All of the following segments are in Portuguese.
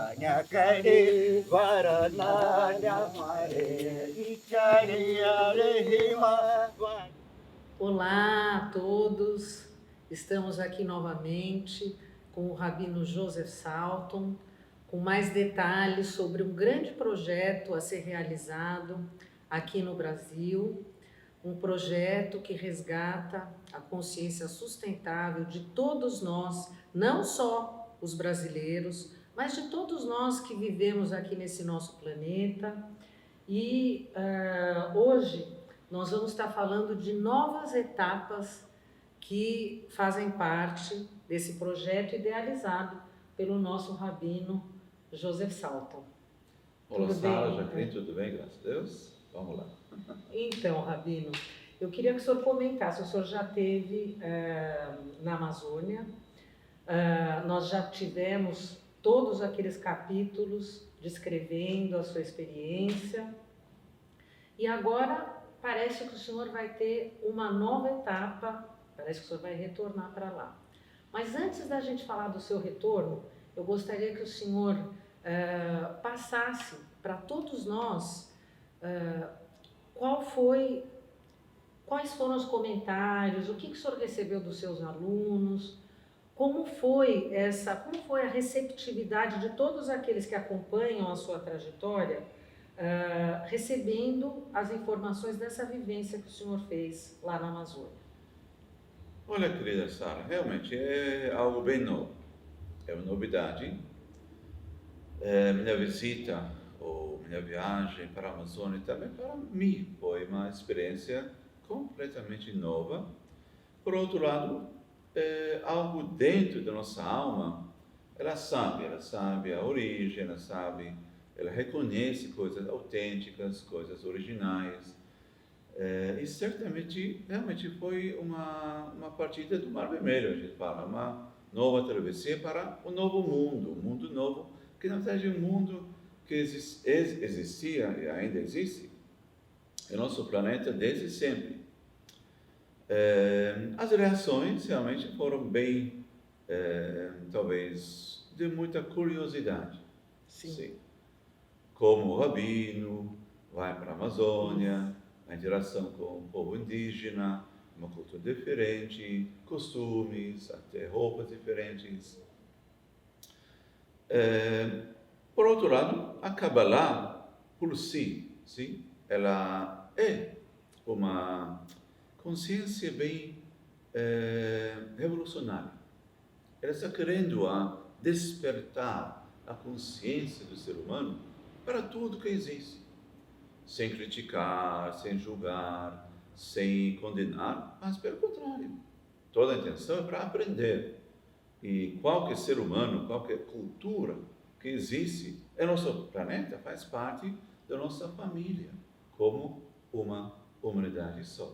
Nyakare varananya mare ichariare hima. Olá a todos, estamos aqui novamente com o Rabino Joseph Salton, com mais detalhes sobre um grande projeto a ser realizado aqui no Brasil, um projeto que resgata a consciência sustentável de todos nós, não só os brasileiros, mas de todos nós que vivemos aqui nesse nosso planeta. E hoje nós vamos estar falando de novas etapas que fazem parte desse projeto idealizado pelo nosso rabino Joseph Salton. Olá, Tudo Sara, bem? Jacqueline, tudo bem? Graças a Deus. Vamos lá. Então, rabino, eu queria que o senhor comentasse. O senhor já esteve na Amazônia, nós já tivemos todos aqueles capítulos descrevendo a sua experiência. E agora parece que o senhor vai ter uma nova etapa, parece que o senhor vai retornar para lá. Mas antes da gente falar do seu retorno, eu gostaria que o senhor passasse para todos nós quais foram os comentários, o que o senhor recebeu dos seus alunos, como foi a receptividade de todos aqueles que acompanham a sua trajetória, recebendo as informações dessa vivência que o senhor fez lá na Amazônia? Olha, querida Sara, realmente é algo bem novo. É uma novidade. Minha visita ou minha viagem para a Amazônia também para mim foi uma experiência completamente nova. Por outro lado, algo dentro da nossa alma, ela sabe a origem, ela reconhece coisas autênticas, coisas originais. E certamente, realmente foi uma partida do Mar Vermelho, a gente fala, uma nova travessia para um mundo novo, que na verdade é um mundo que existia e ainda existe, é nosso planeta desde sempre. As reações realmente foram bem, talvez, de muita curiosidade. Sim. Como o rabino vai para a Amazônia, a interação com o povo indígena, uma cultura diferente, costumes, até roupas diferentes. Por outro lado, a Kabbalah, por si, sim, ela é uma consciência bem revolucionária. Ela está querendo despertar a consciência do ser humano para tudo que existe, sem criticar, sem julgar, sem condenar, mas pelo contrário. Toda a intenção é para aprender. E qualquer ser humano, qualquer cultura que existe em nosso planeta faz parte da nossa família, como uma humanidade só.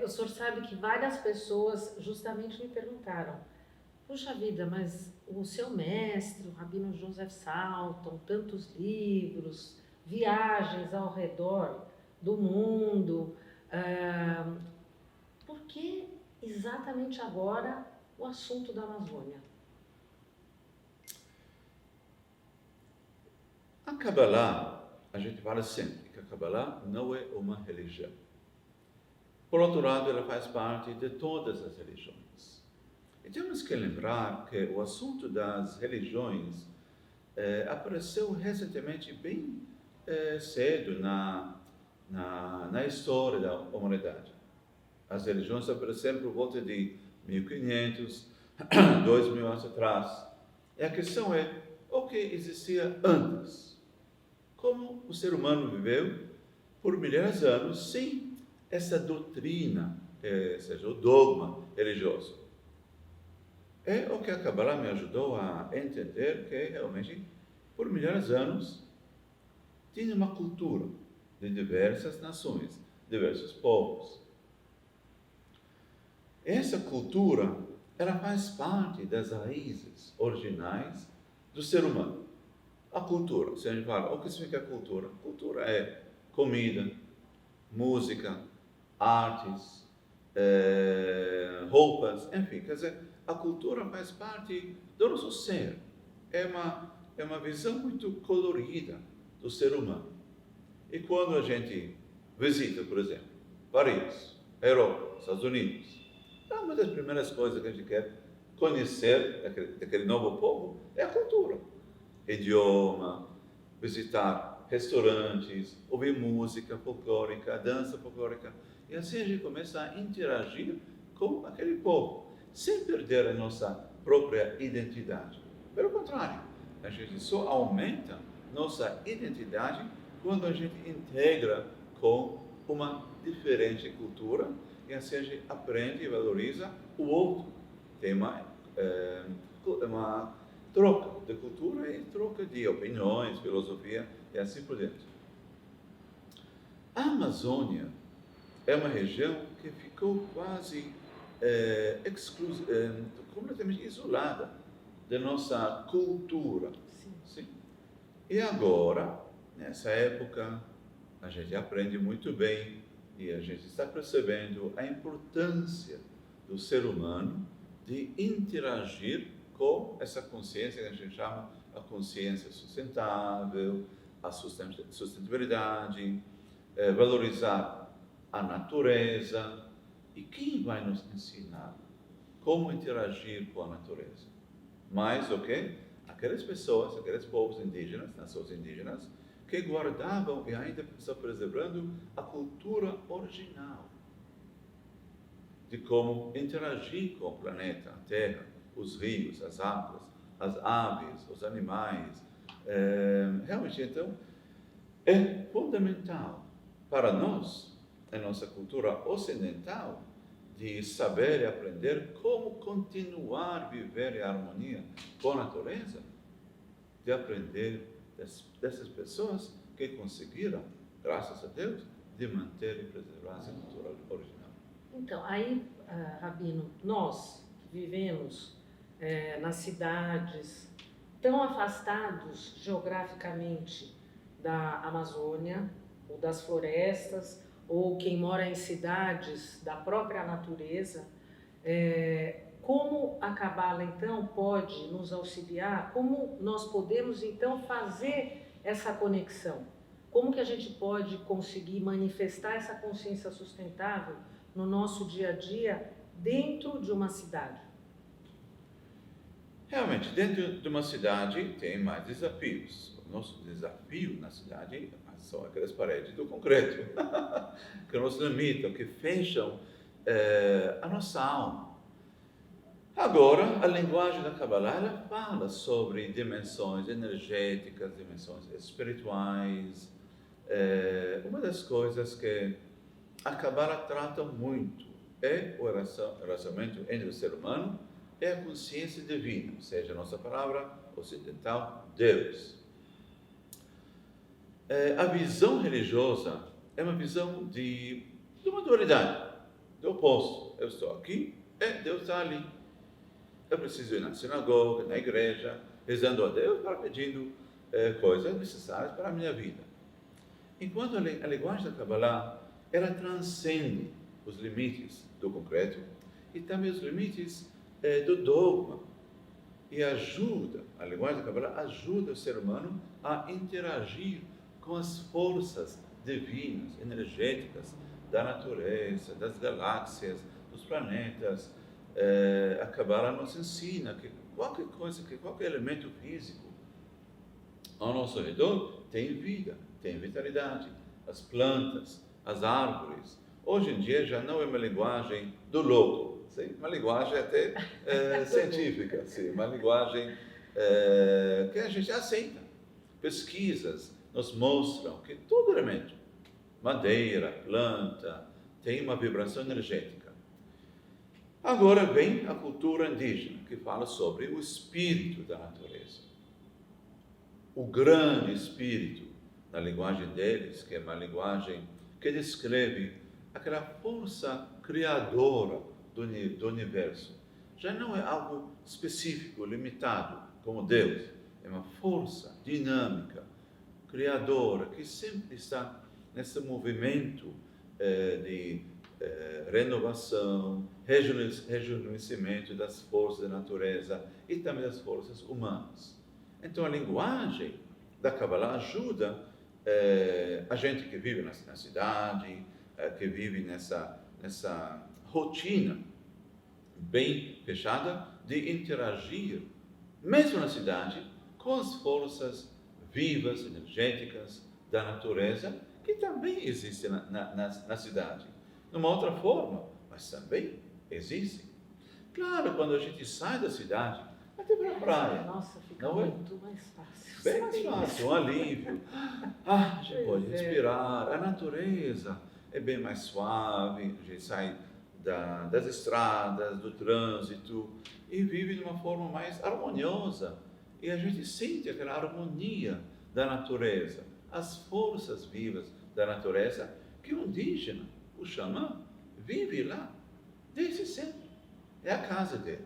O senhor sabe que várias pessoas justamente me perguntaram: puxa vida, mas o seu mestre, o Rabino Joseph Salton, tantos livros, viagens ao redor do mundo, por que exatamente agora o assunto da Amazônia? A Kabbalah, a gente fala sempre que a Kabbalah não é uma religião. Por outro lado, ela faz parte de todas as religiões. E temos que lembrar que o assunto das religiões apareceu recentemente bem cedo na história da humanidade. As religiões apareceram por volta de 1500, 2000 anos atrás. E a questão é o que existia antes. Como o ser humano viveu por milhares de anos sem essa doutrina, seja, o dogma religioso. É o que a Kabbalah me ajudou a entender que realmente, por milhares de anos, tinha uma cultura de diversas nações, diversos povos. Essa cultura, ela faz parte das raízes originais do ser humano. A cultura, se a gente fala, o que significa cultura? Cultura é comida, música, artes, roupas, enfim, quer dizer, a cultura faz parte do nosso ser. é uma visão muito colorida do ser humano. E quando a gente visita, por exemplo, Paris, Europa, Estados Unidos, uma das primeiras coisas que a gente quer conhecer daquele novo povo é a cultura, idioma, visitar restaurantes, ouvir música folclórica, dança folclórica, e assim a gente começa a interagir com aquele povo, sem perder a nossa própria identidade. Pelo contrário, a gente só aumenta nossa identidade quando a gente integra com uma diferente cultura, e assim a gente aprende e valoriza o outro. Tem uma troca de cultura e troca de opiniões, filosofia e assim por diante. A Amazônia é uma região que ficou quase completamente isolada da nossa cultura. Sim. E agora, nessa época, a gente aprende muito bem e a gente está percebendo a importância do ser humano de interagir com essa consciência que a gente chama a consciência sustentável, a sustentabilidade, valorizar a natureza. E quem vai nos ensinar como interagir com a natureza? Mais o que? Aquelas pessoas, aqueles povos indígenas, nações indígenas, que guardavam e ainda estão preservando a cultura original de como interagir com o planeta, a Terra, os rios, as águas, as aves, os animais. Realmente, então, é fundamental para nós, a nossa cultura ocidental, de saber e aprender como continuar a viver em harmonia com a natureza, de aprender dessas pessoas que conseguiram, graças a Deus, de manter e preservar essa cultura original. Então, aí, Rabino, nós que vivemos nas cidades tão afastados geograficamente da Amazônia, ou das florestas, ou quem mora em cidades da própria natureza, como a Cabala, então, pode nos auxiliar? Como nós podemos, então, fazer essa conexão? Como que a gente pode conseguir manifestar essa consciência sustentável no nosso dia a dia dentro de uma cidade? Realmente, dentro de uma cidade tem mais desafios. O nosso desafio na cidade são aquelas paredes do concreto que nos limitam, que fecham a nossa alma. Agora, a linguagem da Kabbalah, ela fala sobre dimensões energéticas, dimensões espirituais. Uma das coisas que a Kabbalah trata muito é o relacionamento entre o ser humano e a consciência divina, ou seja, a nossa palavra ocidental, Deus. A visão religiosa é uma visão de uma dualidade, do oposto. Eu estou aqui e Deus está ali. Eu preciso ir na sinagoga, na igreja, rezando a Deus, pedindo coisas necessárias para a minha vida. Enquanto a linguagem da Kabbalah, ela transcende os limites do concreto e também os limites do dogma. E a linguagem da Kabbalah ajuda o ser humano a interagir com as forças divinas, energéticas da natureza, das galáxias, dos planetas. A Kabbalah nos ensina que qualquer elemento físico ao nosso redor tem vida, tem vitalidade. As plantas, as árvores. Hoje em dia já não é uma linguagem do louco, sim? Uma linguagem até científica, sim? Uma linguagem que a gente aceita. Pesquisas nos mostram que todo elemento, madeira, planta, tem uma vibração energética. Agora vem a cultura indígena, que fala sobre o espírito da natureza. O grande espírito, na linguagem deles, que é uma linguagem que descreve aquela força criadora do universo. Já não é algo específico, limitado, como Deus. É uma força dinâmica, criadora, que sempre está nesse movimento de renovação, rejuvenescimento das forças da natureza e também das forças humanas. Então, a linguagem da Kabbalah ajuda a gente que vive na cidade, que vive nessa rotina bem fechada de interagir, mesmo na cidade, com as forças vivas, energéticas da natureza, que também existem na cidade. De uma outra forma, mas também existem. Claro, quando a gente sai da cidade, até para a praia. Nossa, fica Não é? muito mais fácil. Bem mais fácil, um alívio. A gente pode Pois é. respirar, a natureza é bem mais suave, a gente sai das estradas, do trânsito e vive de uma forma mais harmoniosa. E a gente sente aquela harmonia da natureza, as forças vivas da natureza, que o indígena, o xamã, vive lá desde sempre. É a casa dele.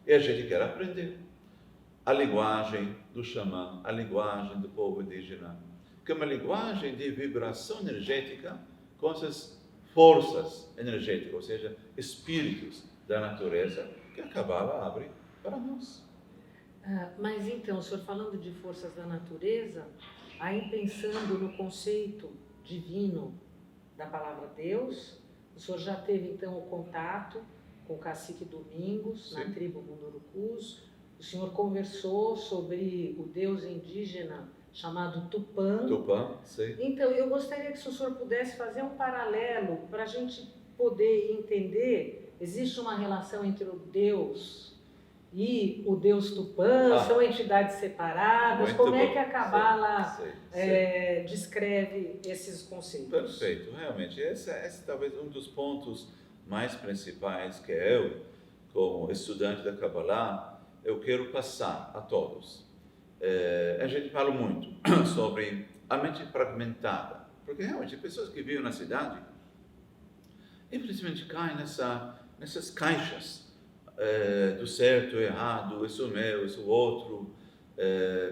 E a gente quer aprender a linguagem do xamã, a linguagem do povo indígena, que é uma linguagem de vibração energética com essas forças energéticas, ou seja, espíritos da natureza, que a Kabbalah abre para nós. Mas então, o senhor falando de forças da natureza, aí pensando no conceito divino da palavra Deus, o senhor já teve então o contato com o cacique Domingos, na Sim. tribo Mundurucus. O senhor conversou sobre o deus indígena chamado Tupã. Tupã, sim. Então, eu gostaria que se o senhor pudesse fazer um paralelo para a gente poder entender, existe uma relação entre o Deus e o Deus Tupã, são entidades separadas, Muito como é bom. que a Cabala Sim. descreve esses conceitos? Perfeito, realmente. Esse é talvez um dos pontos mais principais que eu, como estudante da Kabbalah, eu quero passar a todos. A gente fala muito sobre a mente fragmentada, porque realmente pessoas que vivem na cidade, infelizmente caem nessas caixas do certo, errado, isso meu, isso outro,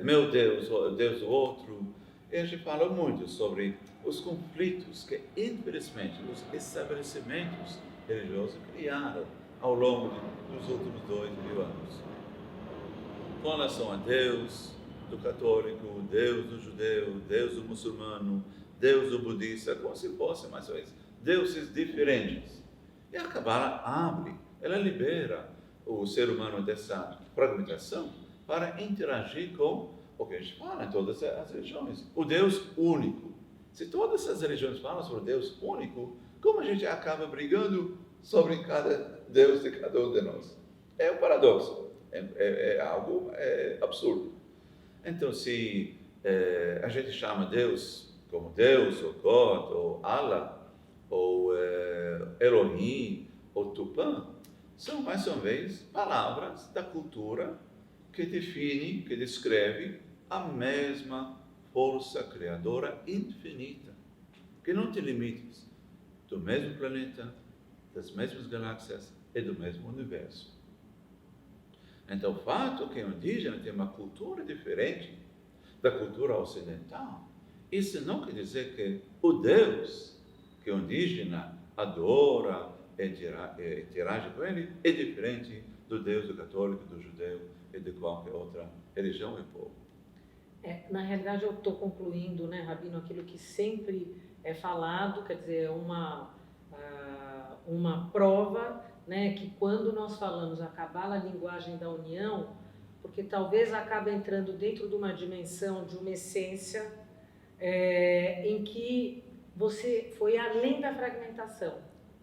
meu Deus, o Deus do outro. E a gente fala muito sobre os conflitos que, infelizmente, os estabelecimentos religiosos criaram ao longo dos últimos 2000 anos. Com relação a Deus do católico, Deus do judeu, Deus do muçulmano, Deus do budista, como se fossem mais ou menos deuses diferentes. E a Kabbalah abre, ela libera o ser humano dessa fragmentação para interagir com o que a gente fala em todas as religiões, o Deus único. Se todas as religiões falam sobre o Deus único, como a gente acaba brigando sobre cada Deus de cada um de nós? É um paradoxo, é algo absurdo. Então, se a gente chama Deus como Deus, ou God, ou Allah, ou Elohim, ou Tupã, são mais uma vez palavras da cultura que define, que descreve a mesma força criadora infinita, que não tem limites, do mesmo planeta, das mesmas galáxias e do mesmo universo. Então, o fato que o indígena tem uma cultura diferente da cultura ocidental, isso não quer dizer que o Deus que o indígena adora, interage com ele, é diferente do Deus do católico, do judeu e de qualquer outra religião e povo. Na realidade, eu estou concluindo, né, Rabino, aquilo que sempre é falado, quer dizer, uma prova, né, que quando nós falamos a Kabbalah, a linguagem da união, porque talvez acabe entrando dentro de uma dimensão, de uma essência, em que você foi além da fragmentação.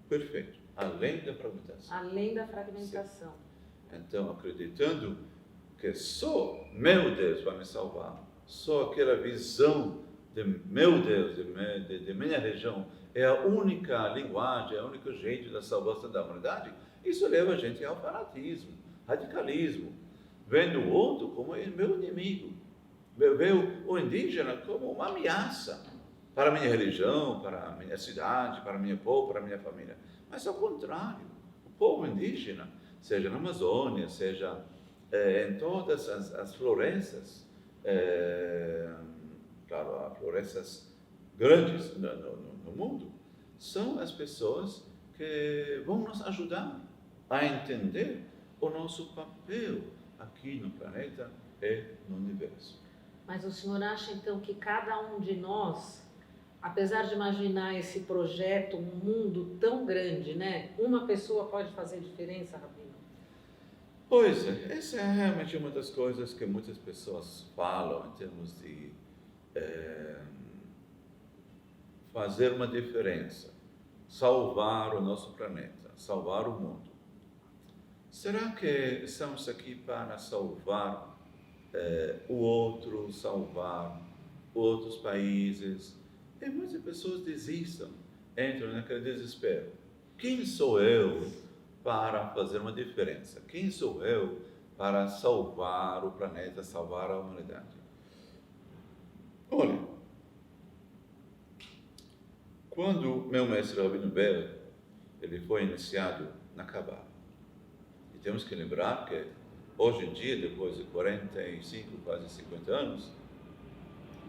Perfeito. Além da fragmentação. Além da fragmentação. Sim. Então, acreditando que só meu Deus vai me salvar, só aquela visão de meu Deus, de minha religião, é a única linguagem, é o único jeito da salvação da humanidade, isso leva a gente ao fanatismo, radicalismo, vendo o outro como meu inimigo, vendo o indígena como uma ameaça para a minha religião, para a minha cidade, para o meu povo, para a minha família. Mas ao contrário, o povo indígena, seja na Amazônia, seja em todas as florestas, claro, as florestas grandes no mundo, são as pessoas que vão nos ajudar a entender o nosso papel aqui no planeta e no universo. Mas o senhor acha então que cada um de nós, apesar de imaginar esse projeto, um mundo tão grande, né? Uma pessoa pode fazer diferença, Rabino? Pois é, essa é realmente uma das coisas que muitas pessoas falam em termos de fazer uma diferença, salvar o nosso planeta, salvar o mundo. Será que estamos aqui para salvar o outro, salvar outros países? E muitas pessoas desistem, entram naquele desespero. Quem sou eu para fazer uma diferença? Quem sou eu para salvar o planeta, salvar a humanidade? Olha, quando meu mestre Rabino Ber, ele foi iniciado na Kabbalah, e temos que lembrar que hoje em dia, depois de 45, quase 50 anos,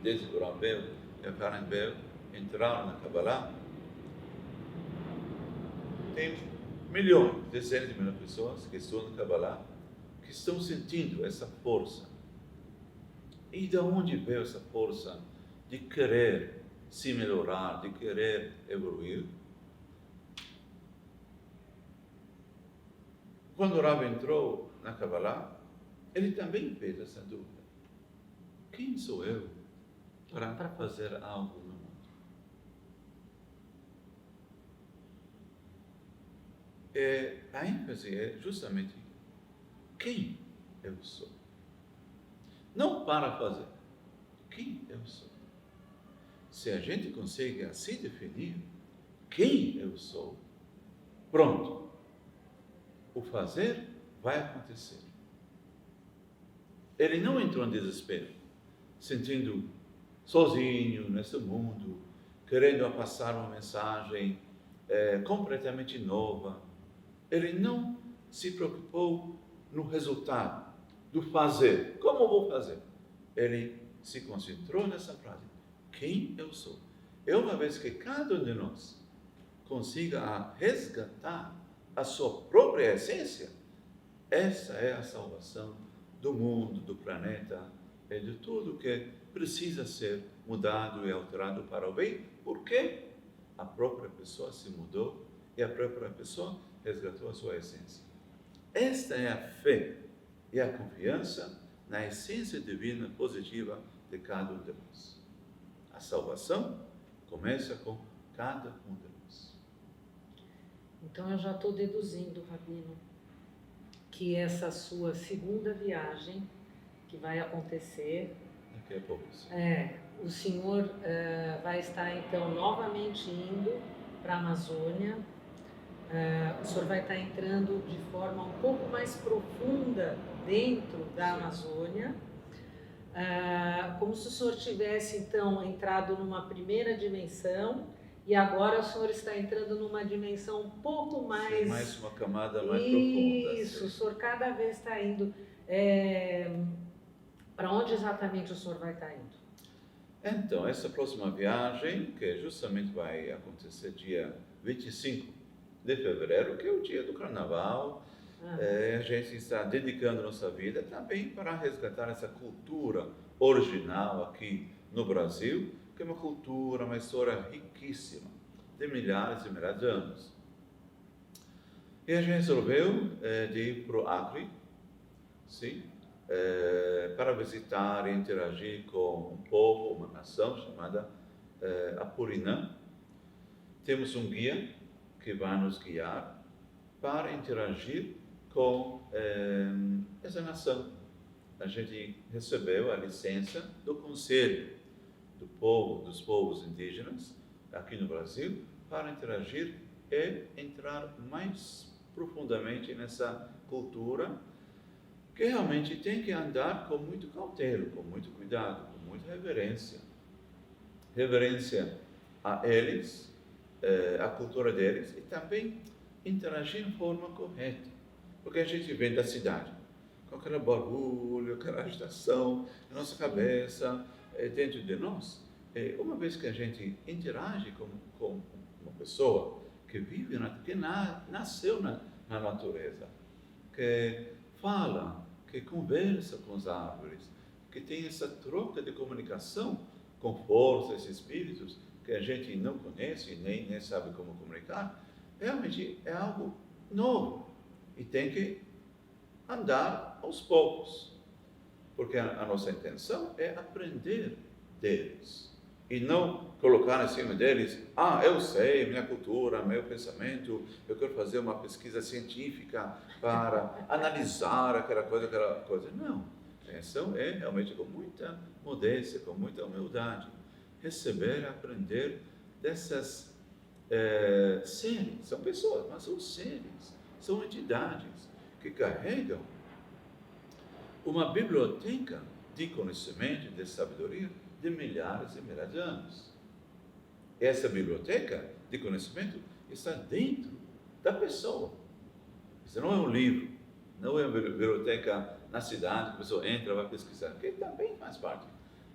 desde que o Rambel e a Karen Ber entraram na Kabbalah, tem milhões, dezenas de milhões de pessoas que estudam Kabbalah, que estão sentindo essa força. E de onde veio essa força de querer se melhorar, de querer evoluir? Quando o Rav entrou na Kabbalah, ele também fez essa dúvida. Quem sou eu para fazer algo no mundo? E a ênfase é justamente quem eu sou. Não para fazer, quem eu sou. Se a gente consegue assim definir quem eu sou, pronto, o fazer vai acontecer. Ele não entrou em desespero, sentindo sozinho nesse mundo, querendo passar uma mensagem completamente nova. Ele não se preocupou no resultado do fazer. Como eu vou fazer? Ele se concentrou nessa frase. Quem eu sou? É uma vez que cada um de nós consiga resgatar a sua própria essência, essa é a salvação do mundo, do planeta e de tudo que precisa ser mudado e alterado para o bem, porque a própria pessoa se mudou e a própria pessoa resgatou a sua essência. Esta é a fé e a confiança na essência divina positiva de cada um de nós. A salvação começa com cada um de nós. Então eu já estou deduzindo, Rabino, que essa sua segunda viagem que vai acontecer, Daqui a pouco. o senhor vai estar então novamente indo para a Amazônia. O senhor vai estar entrando de forma um pouco mais profunda dentro da Amazônia, como se o senhor tivesse então entrado numa primeira dimensão e agora o senhor está entrando numa dimensão um pouco mais... Sim, mais uma camada mais profunda. Isso, o senhor cada vez está indo... Para onde exatamente o senhor vai estar indo? Então, essa próxima viagem, que justamente vai acontecer dia 25 de fevereiro, que é o dia do Carnaval, a gente está dedicando nossa vida também para resgatar essa cultura original aqui no Brasil, que é uma cultura, uma história riquíssima, de milhares e milhares de anos. E a gente resolveu de ir para o Acre, sim, para visitar e interagir com um povo, uma nação chamada Apurinã. Temos um guia que vai nos guiar para interagir com essa nação. A gente recebeu a licença do Conselho dos povos indígenas aqui no Brasil para interagir e entrar mais profundamente nessa cultura que realmente tem que andar com muito cautela, com muito cuidado, com muita reverência. Reverência a eles, a cultura deles, e também interagir de forma correta. Porque a gente vem da cidade, com aquele barulho, aquela agitação na nossa cabeça, dentro de nós. Uma vez que a gente interage com uma pessoa que vive, que nasceu na natureza, que fala que conversa com as árvores, que tem essa troca de comunicação com forças, espíritos que a gente não conhece, nem sabe como comunicar, realmente é algo novo e tem que andar aos poucos, porque a nossa intenção é aprender deles e não colocar em cima deles, eu sei, minha cultura, meu pensamento, eu quero fazer uma pesquisa científica para analisar aquela coisa. Não, a intenção é realmente com muita modéstia, com muita humildade, receber, aprender dessas seres, são pessoas, mas são seres, são entidades que carregam uma biblioteca de conhecimento, de sabedoria, de milhares e milhares de anos. Essa biblioteca de conhecimento está dentro da pessoa. Isso não é um livro, não é uma biblioteca na cidade que a pessoa entra e vai pesquisar, que também faz parte.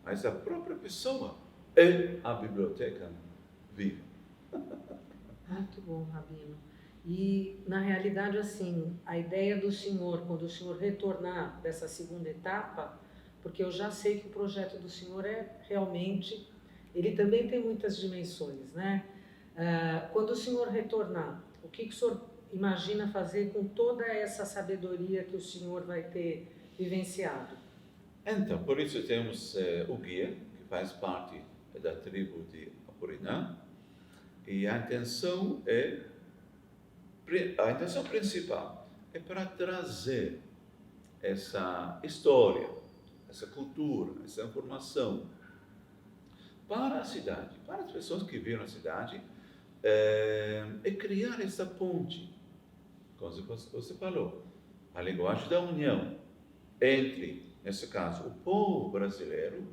Mas a própria pessoa é a biblioteca viva. Muito bom, Rabino. E, na realidade, assim, a ideia do senhor, quando o senhor retornar dessa segunda etapa, porque eu já sei que o projeto do senhor é realmente, ele também tem muitas dimensões, né? Quando o senhor retornar, o que o senhor imagina fazer com toda essa sabedoria que o senhor vai ter vivenciado? Então, por isso temos o guia, que faz parte da tribo de Apurinã, e a intenção principal é para trazer essa história, essa cultura, essa informação para a cidade, para as pessoas que viram a cidade, e criar essa ponte, como você falou, a linguagem da união entre, nesse caso, o povo brasileiro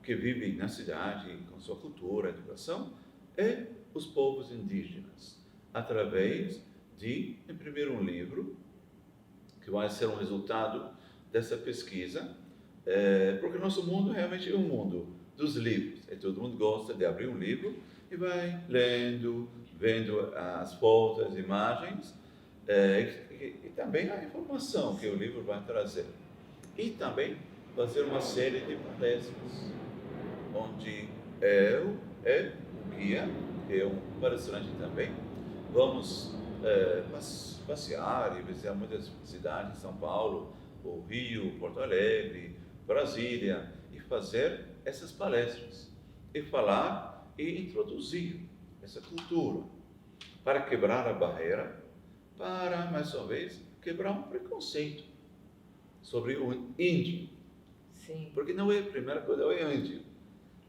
que vive na cidade com sua cultura, educação, e os povos indígenas, através de imprimir um livro que vai ser um resultado dessa pesquisa, porque nosso mundo realmente é um mundo dos livros, e todo mundo gosta de abrir um livro e vai lendo, vendo as fotos, as imagens, e também a informação que o livro vai trazer. E também fazer uma série de palestras, onde eu o guia, que é um palestrante também, vamos passear e visitar muitas cidades, São Paulo, o Rio, Porto Alegre, Brasília, e fazer essas palestras, e falar e introduzir essa cultura, para quebrar a barreira, para, mais uma vez, quebrar um preconceito sobre o índio. Sim. Porque não é a primeira coisa, é índio.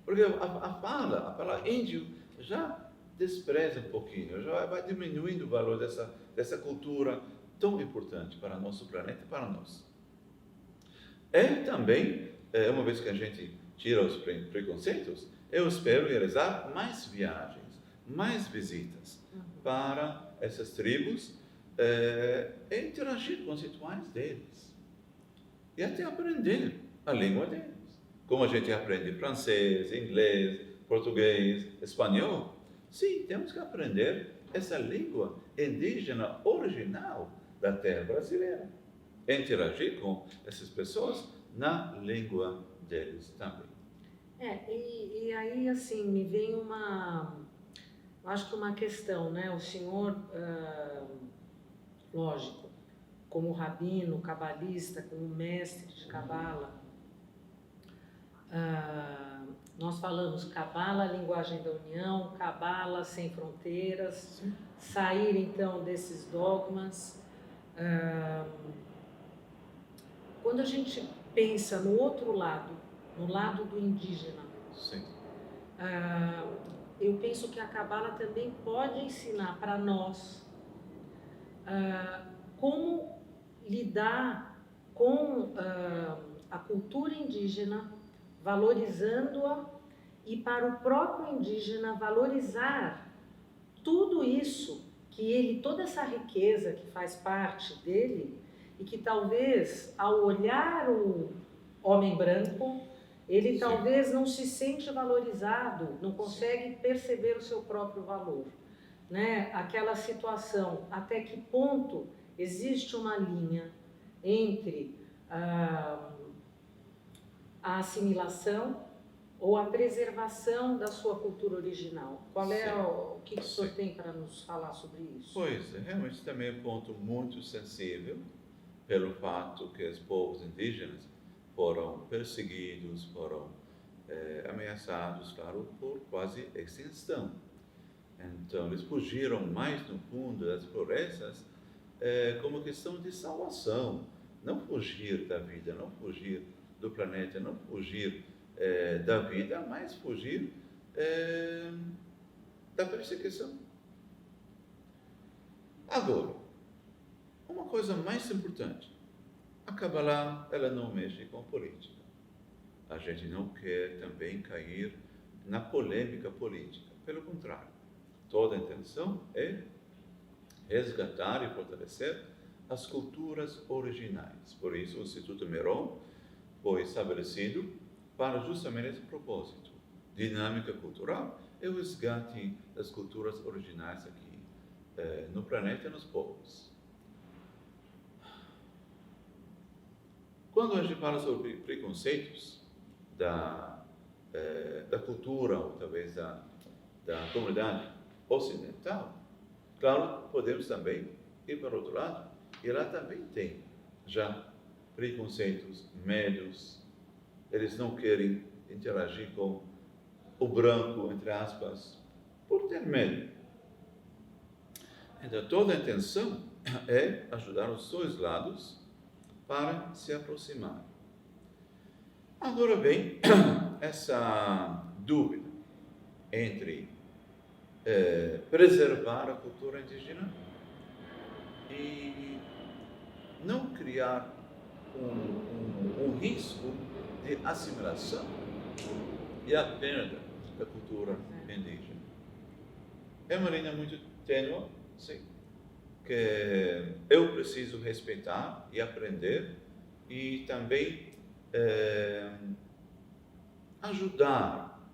Porque a palavra índio já despreza um pouquinho, já vai diminuindo o valor dessa cultura tão importante para nosso planeta e para nós. Também, uma vez que a gente tira os preconceitos, eu espero realizar mais viagens, mais visitas para essas tribos, e interagir com os rituais deles. E até aprender a língua deles. Como a gente aprende francês, inglês, português, espanhol, sim, temos que aprender essa língua indígena original da terra brasileira. Interagir com essas pessoas na língua deles também. E aí, assim, me vem acho que uma questão, né? O senhor, lógico, como rabino, cabalista, como mestre de cabala, nós falamos cabala, linguagem da união, cabala sem fronteiras, Sim. sair então desses dogmas. Quando a gente pensa no outro lado, no lado do indígena, Sim. eu penso que a cabala também pode ensinar para nós como lidar com a cultura indígena, valorizando-a, e para o próprio indígena valorizar tudo isso toda essa riqueza que faz parte dele, e que talvez ao olhar o homem branco, ele Sim. talvez não se sente valorizado, não consegue perceber o seu próprio valor, né? Aquela situação, até que ponto existe uma linha entre a assimilação ou a preservação da sua cultura original? Qual é o que o senhor tem para nos falar sobre isso? Pois, realmente também é um ponto muito sensível, pelo fato que os povos indígenas foram perseguidos, foram ameaçados, claro, por quase extinção. Então, eles fugiram mais no fundo das florestas como questão de salvação. Não fugir da vida, não fugir do planeta, não fugir da vida, mas fugir da perseguição. Agora, uma coisa mais importante, a Kabbalah, ela não mexe com política. A gente não quer também cair na polêmica política. Pelo contrário, toda a intenção é resgatar e fortalecer as culturas originais. Por isso, o Instituto Meron foi estabelecido para justamente esse propósito. Dinâmica cultural é o resgate das culturas originais aqui no planeta e nos povos. Quando a gente fala sobre preconceitos da cultura, ou talvez da comunidade ocidental, claro, podemos também ir para o outro lado, e lá também tem já preconceitos, medos, eles não querem interagir com o branco, entre aspas, por ter medo. Então, toda a intenção é ajudar os dois lados para se aproximar. Agora vem essa dúvida entre preservar a cultura indígena e não criar um risco de assimilação e a perda da cultura indígena. É uma linha muito tênue, sim, que eu preciso respeitar e aprender e também ajudar,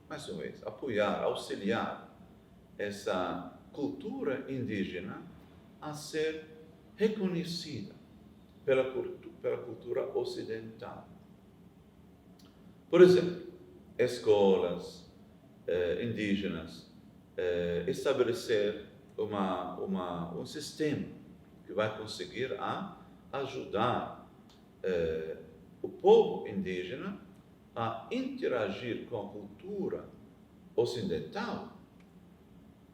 mais uma vez, apoiar, auxiliar essa cultura indígena a ser reconhecida pela cultura ocidental. Por exemplo, escolas indígenas estabelecer um sistema que vai conseguir ajudar o povo indígena a interagir com a cultura ocidental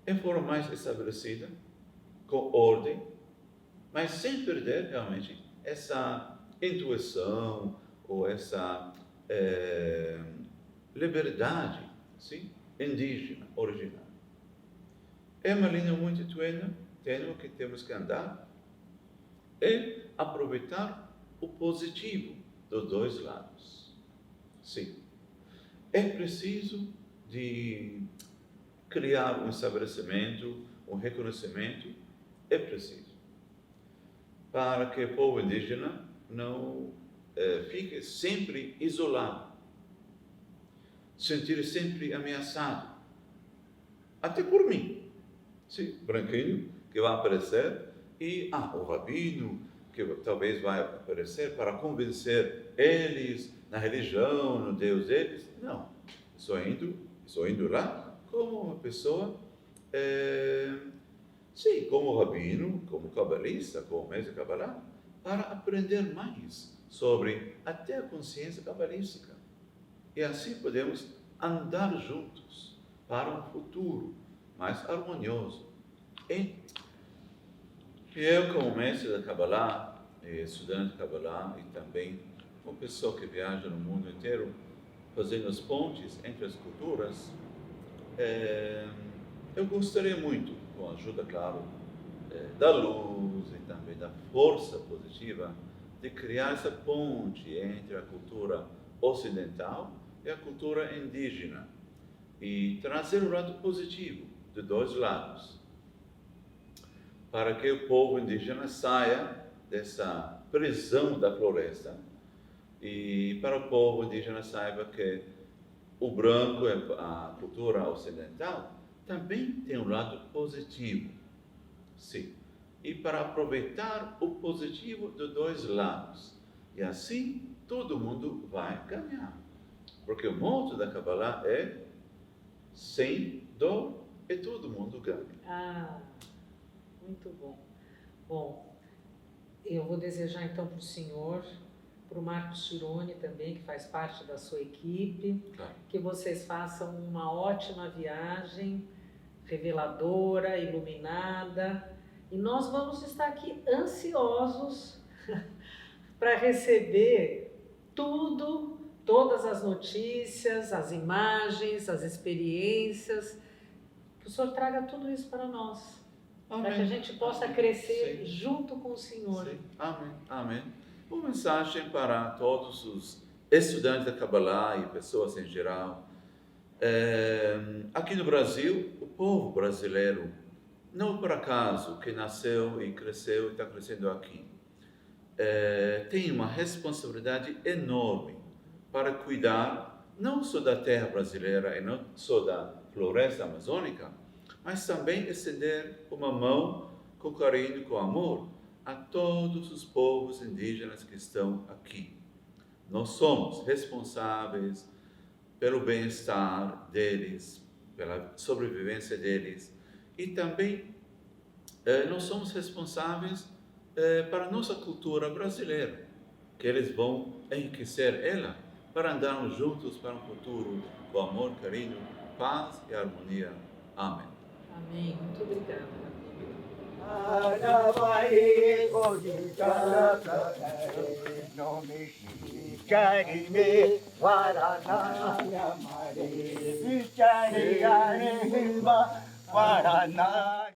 em forma mais estabelecida, com ordem, mas sem perder realmente essa intuição ou essa liberdade, sim, indígena, original. É uma linha muito tênue que temos que andar e aproveitar o positivo dos dois lados. Sim, é preciso de criar um estabelecimento, um reconhecimento, é preciso, para que o povo indígena não fique sempre isolado, sentir sempre ameaçado, até por mim, sim, branquinho, que vai aparecer, e o rabino, que talvez vai aparecer para convencer eles na religião, no Deus deles. Não, estou indo lá como uma pessoa, sim, como rabino, como cabalista, como mestre Kabbalah, para aprender mais sobre até a consciência cabalística. E assim podemos andar juntos para um futuro mais harmonioso. E eu, como mestre da Kabbalah, estudante de Kabbalah e também uma pessoa que viaja no mundo inteiro, fazendo as pontes entre as culturas, eu gostaria muito, com a ajuda, claro, da luz e também da força positiva, de criar essa ponte entre a cultura ocidental e a cultura indígena e trazer o lado positivo de dois lados, para que o povo indígena saia dessa prisão da floresta e para o povo indígena saiba que o branco, a cultura ocidental, também tem um lado positivo, sim. E para aproveitar o positivo de dois lados, E assim todo mundo vai ganhar. Porque o motto da Kabbalah é sem dor e todo mundo ganha. Ah, muito bom. Bom, eu vou desejar então para o senhor, para o Marcos Chironi também, que faz parte da sua equipe, Claro. que vocês façam uma ótima viagem, reveladora, iluminada, e nós vamos estar aqui ansiosos para receber tudo, todas as notícias, as imagens, as experiências, que o Senhor traga tudo isso para nós, para que a gente possa Amém. crescer Sim. junto com o Senhor. Sim. Amém. Amém. Uma mensagem para todos os estudantes da Kabbalah e pessoas em geral. Aqui no Brasil, o povo brasileiro, não por acaso que nasceu e cresceu e está crescendo aqui, tem uma responsabilidade enorme para cuidar não só da terra brasileira e não só da floresta amazônica, mas também estender uma mão com carinho, com amor, a todos os povos indígenas que estão aqui. Nós somos responsáveis pelo bem-estar deles, pela sobrevivência deles, e também nós somos responsáveis para a nossa cultura brasileira, que eles vão enriquecer ela para andarmos juntos para um futuro com amor, carinho, paz e harmonia. Amém. Amém. Muito obrigada, Rabino. Anavaye Gojitara Pranare Nomishi Charime Varanaya Mare Vichari Hare Hima Varana